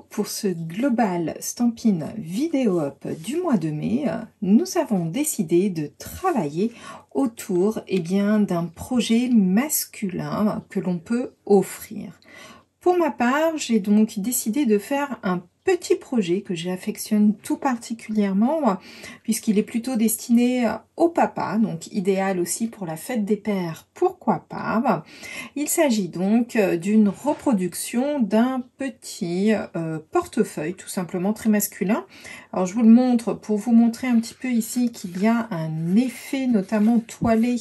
pour ce Global Stampin' Vidéo Up du mois de mai, nous avons décidé de travailler autour d'un projet masculin que l'on peut offrir. Pour ma part, j'ai donc décidé de faire un petit projet que j'affectionne tout particulièrement puisqu'il est plutôt destiné au papa, donc idéal aussi pour la fête des pères, pourquoi pas. Il s'agit donc d'une reproduction d'un petit portefeuille tout simplement très masculin. Alors je vous le montre pour vous montrer un petit peu ici qu'il y a un effet notamment toilé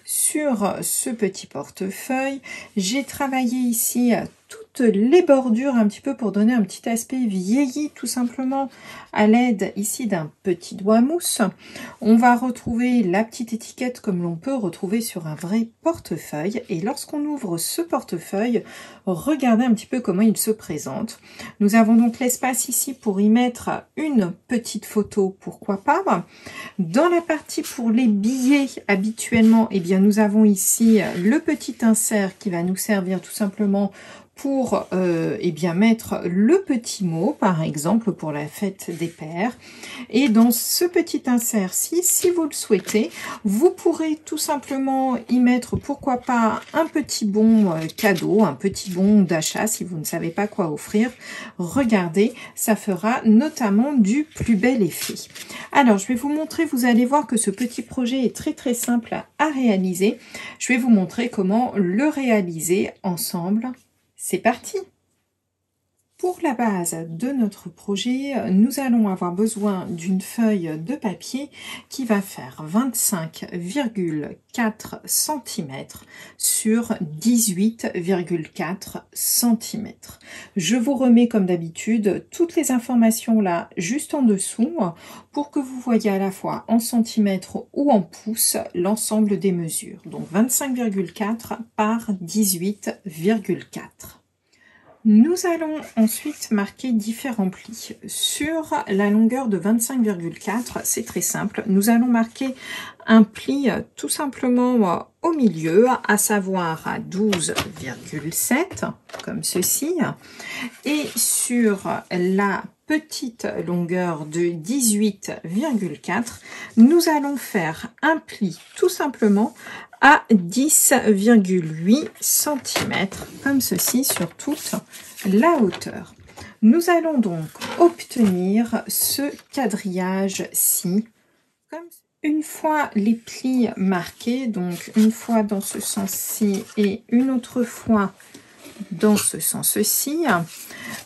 sur ce petit portefeuille. J'ai travaillé ici toutes les bordures un petit peu pour donner un petit aspect vieilli tout simplement à l'aide ici d'un petit doigt mousse. On va retrouver la petite étiquette comme l'on peut retrouver sur un vrai portefeuille, et lorsqu'on ouvre ce portefeuille, regardez un petit peu comment il se présente. Nous avons donc l'espace ici pour y mettre une petite photo, pourquoi pas. Dans la partie pour les billets habituellement, nous avons ici le petit insert qui va nous servir tout simplement pour mettre le petit mot, par exemple pour la fête des pères. Et dans ce petit insert-ci, si vous le souhaitez, vous pourrez tout simplement y mettre, pourquoi pas, un petit bon cadeau, un petit bon d'achat si vous ne savez pas quoi offrir. Regardez, ça fera notamment du plus bel effet. Alors, je vais vous montrer, vous allez voir que ce petit projet est très simple à réaliser. Je vais vous montrer comment le réaliser ensemble. C'est parti! Pour la base de notre projet, nous allons avoir besoin d'une feuille de papier qui va faire 25,4 cm sur 18,4 cm. Je vous remets comme d'habitude toutes les informations là juste en dessous pour que vous voyez à la fois en centimètres ou en pouces l'ensemble des mesures. Donc 25,4 par 18,4. Nous allons ensuite marquer différents plis. Sur la longueur de 25,4, c'est très simple. Nous allons marquer un pli tout simplement au milieu, à savoir à 12,7, comme ceci. Et sur la petite longueur de 18,4, nous allons faire un pli tout simplement à 10,8 cm, comme ceci sur toute la hauteur. Nous allons donc obtenir ce quadrillage-ci. Une fois les plis marqués, donc une fois dans ce sens-ci et une autre fois dans ce sens-ci,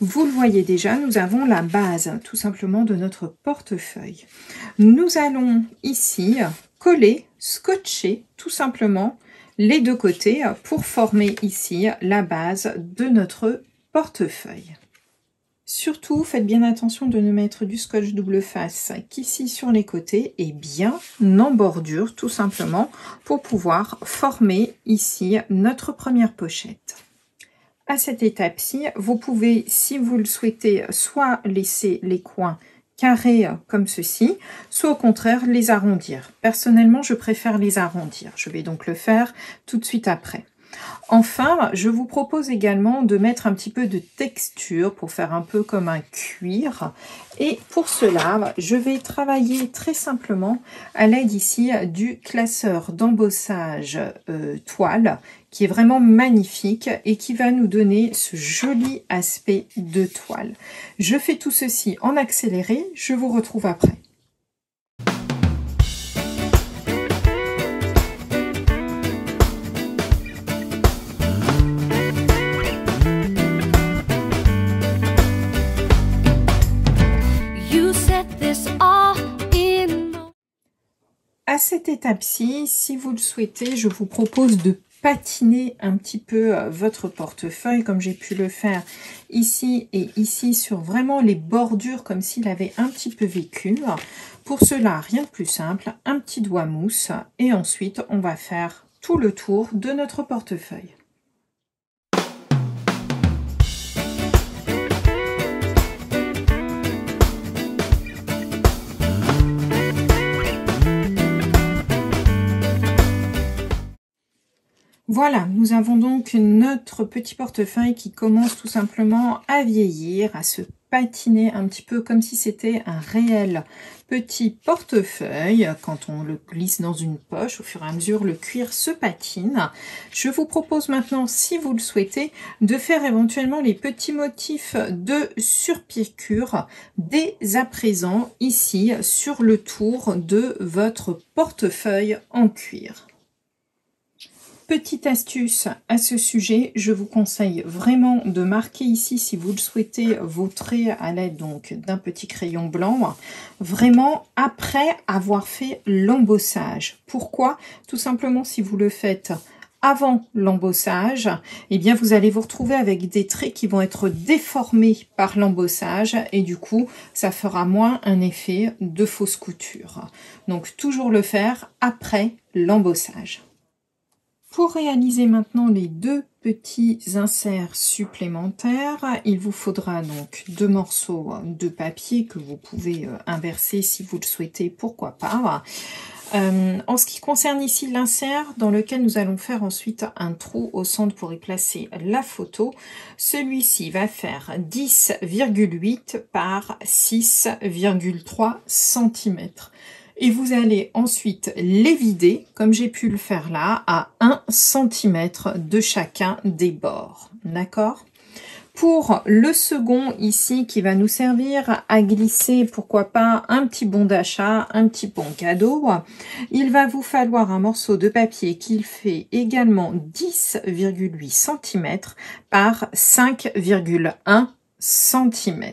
vous le voyez déjà, nous avons la base tout simplement de notre portefeuille. Nous allons ici coller, scotcher tout simplement les deux côtés pour former ici la base de notre portefeuille. Surtout, faites bien attention de ne mettre du scotch double face qu'ici sur les côtés et bien en bordure tout simplement pour pouvoir former ici notre première pochette. À cette étape-ci, vous pouvez, si vous le souhaitez, soit laisser les coins carrés comme ceci, soit au contraire les arrondir. Personnellement, je préfère les arrondir. Je vais donc le faire tout de suite après. Enfin, je vous propose également de mettre un petit peu de texture pour faire un peu comme un cuir. Et pour cela, je vais travailler très simplement à l'aide ici du classeur d'embossage toile, qui est vraiment magnifique et qui va nous donner ce joli aspect de toile. Je fais tout ceci en accéléré, je vous retrouve après. À cette étape-ci, si vous le souhaitez, je vous propose de patiner un petit peu votre portefeuille comme j'ai pu le faire ici et ici sur vraiment les bordures comme s'il avait un petit peu vécu. Pour cela, rien de plus simple, un petit doigt mousse et ensuite on va faire tout le tour de notre portefeuille. Voilà, nous avons donc notre petit portefeuille qui commence tout simplement à vieillir, à se patiner un petit peu comme si c'était un réel petit portefeuille. Quand on le glisse dans une poche, au fur et à mesure, le cuir se patine. Je vous propose maintenant, si vous le souhaitez, de faire éventuellement les petits motifs de surpiqûre dès à présent, ici, sur le tour de votre portefeuille en cuir. Petite astuce à ce sujet, je vous conseille vraiment de marquer ici, si vous le souhaitez, vos traits à l'aide donc d'un petit crayon blanc, vraiment après avoir fait l'embossage. Pourquoi? Tout simplement, si vous le faites avant l'embossage, eh bien vous allez vous retrouver avec des traits qui vont être déformés par l'embossage et du coup ça fera moins un effet de fausse couture. Donc toujours le faire après l'embossage. Pour réaliser maintenant les deux petits inserts supplémentaires, il vous faudra donc 2 morceaux de papier que vous pouvez inverser si vous le souhaitez, pourquoi pas. En ce qui concerne ici l'insert dans lequel nous allons faire ensuite un trou au centre pour y placer la photo, celui-ci va faire 10,8 par 6,3 cm. Et vous allez ensuite les vider, comme j'ai pu le faire là, à 1 cm de chacun des bords. D'accord ? Pour le second ici, qui va nous servir à glisser, pourquoi pas, un petit bon d'achat, un petit bon cadeau, il va vous falloir un morceau de papier qui fait également 10,8 cm par 5,1 cm.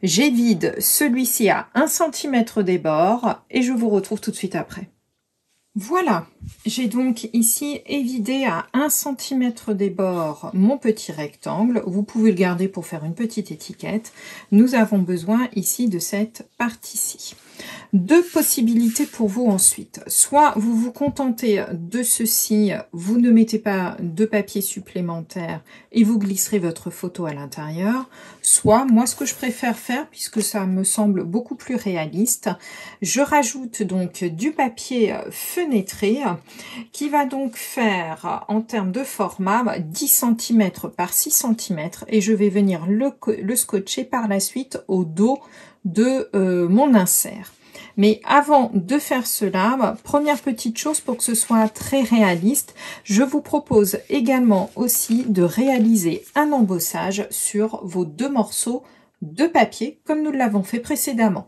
J'évide celui-ci à 1 cm des bords et je vous retrouve tout de suite après. Voilà, j'ai donc ici évidé à 1 cm des bords mon petit rectangle. Vous pouvez le garder pour faire une petite étiquette. Nous avons besoin ici de cette partie-ci. 2 possibilités pour vous ensuite. Soit vous vous contentez de ceci, vous ne mettez pas de papier supplémentaire et vous glisserez votre photo à l'intérieur. Soit, moi ce que je préfère faire, puisque ça me semble beaucoup plus réaliste, je rajoute donc du papier fenêtré qui va donc faire en termes de format 10 cm par 6 cm et je vais venir le scotcher par la suite au dos de mon insert. Mais avant de faire cela, première petite chose pour que ce soit très réaliste, je vous propose également aussi de réaliser un embossage sur vos 2 morceaux de papier comme nous l'avons fait précédemment.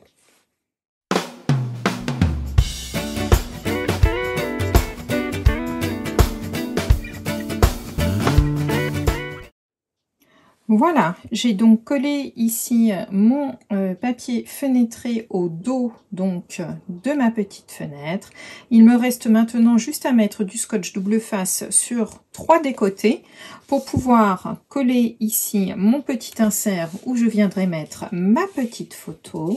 Voilà, j'ai donc collé ici mon papier fenêtré au dos donc de ma petite fenêtre. Il me reste maintenant juste à mettre du scotch double face sur 3 des côtés pour pouvoir coller ici mon petit insert où je viendrai mettre ma petite photo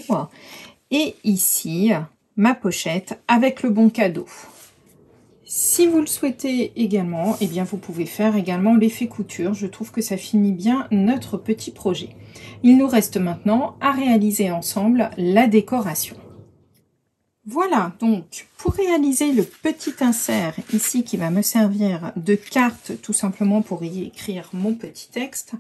et ici ma pochette avec le bon cadeau. Si vous le souhaitez également, eh bien vous pouvez faire également l'effet couture. Je trouve que ça finit bien notre petit projet. Il nous reste maintenant à réaliser ensemble la décoration. Voilà, donc pour réaliser le petit insert ici qui va me servir de carte tout simplement pour y écrire mon petit texte,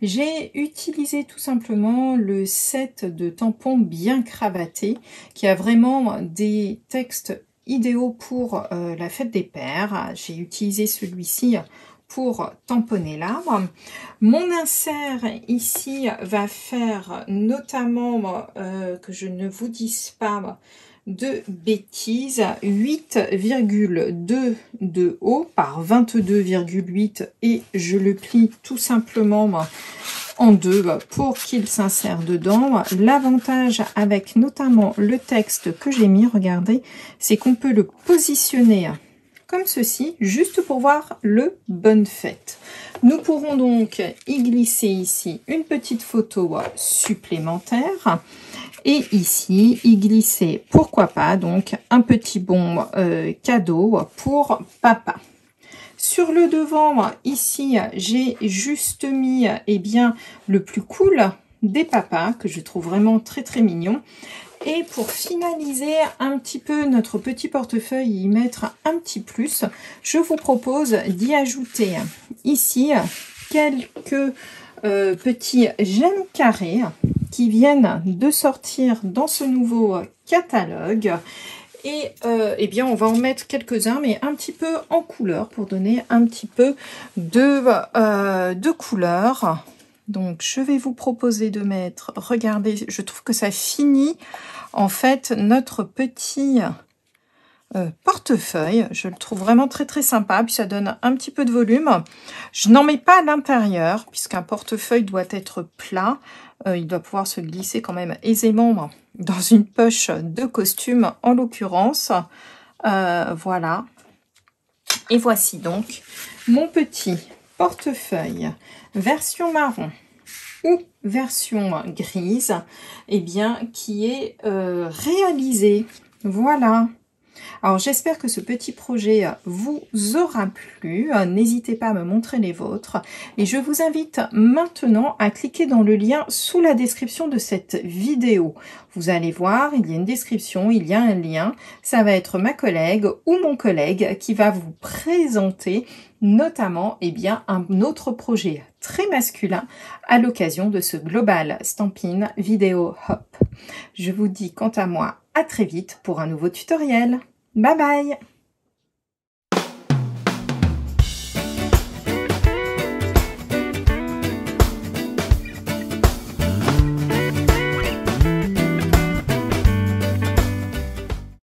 j'ai utilisé tout simplement le set de tampons bien cravatés qui a vraiment des textes idéaux pour la fête des pères. J'ai utilisé celui-ci pour tamponner l'arbre. Mon insert ici va faire notamment, que je ne vous dise pas de bêtises, 8,2 de haut par 22,8 et je le plie tout simplement en 2 pour qu'il s'insère dedans. L'avantage avec notamment le texte que j'ai mis, regardez, c'est qu'on peut le positionner comme ceci, juste pour voir le bonne fête. Nous pourrons donc y glisser ici une petite photo supplémentaire et ici y glisser, pourquoi pas, donc un petit bon cadeau pour papa. Sur le devant, ici, j'ai juste mis eh bien, le plus cool des papas que je trouve vraiment très très mignons. Et pour finaliser un petit peu notre petit portefeuille et y mettre un petit plus, je vous propose d'y ajouter ici quelques petits gemmes carrés qui viennent de sortir dans ce nouveau catalogue. Et eh bien, on va en mettre quelques-uns, mais un petit peu en couleur pour donner un petit peu de couleur. Donc, je vais vous proposer de mettre, regardez, je trouve que ça finit en fait notre petit portefeuille. Je le trouve vraiment très très sympa, puis ça donne un petit peu de volume. Je n'en mets pas à l'intérieur, puisqu'un portefeuille doit être plat. Il doit pouvoir se glisser quand même aisément dans une poche de costume, en l'occurrence. Voilà. Et voici donc mon petit portefeuille version marron ou version grise, eh bien, qui est réalisé. Voilà. Alors, j'espère que ce petit projet vous aura plu. N'hésitez pas à me montrer les vôtres. Et je vous invite maintenant à cliquer dans le lien sous la description de cette vidéo. Vous allez voir, il y a une description, il y a un lien. Ça va être ma collègue ou mon collègue qui va vous présenter notamment eh bien, un autre projet très masculin à l'occasion de ce Global Stampin' Vidéo Hop. Je vous dis quant à moi à très vite pour un nouveau tutoriel. Bye bye!